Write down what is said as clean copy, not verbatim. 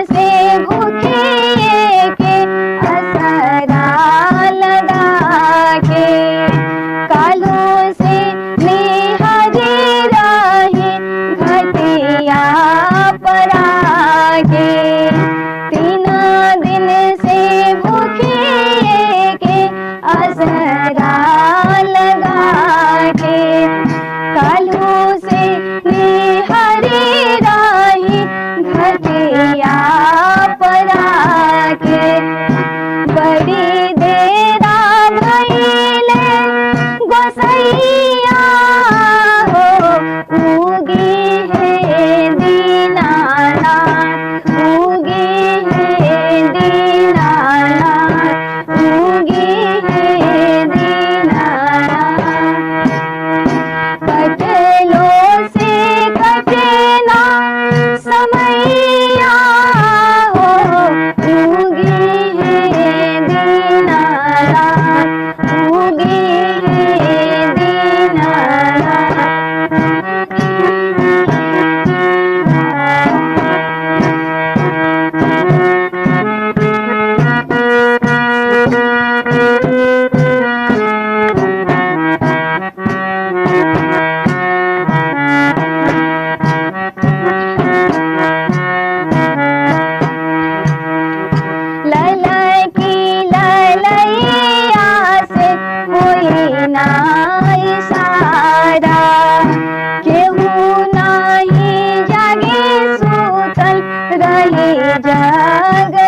से भूखे के असरा लगा के, कालू से निहारे रहे घटिया पर आके। 3 दिन से भूखे के असरा लगा के, कालू से निहारे रहे घटिया पर आके। बड़ी देरा भइले गोसैया हो, उगी है दीनानाथ, उगी है दीनानाथ, उगी है दीनानाथ। कटलो से कटना समैया हो, उगी है दीनानाथ, उगी है दीनानाथ। ललय की ललैया से कोई ना इशारा, केहू नाही जागे सुतल रहे जग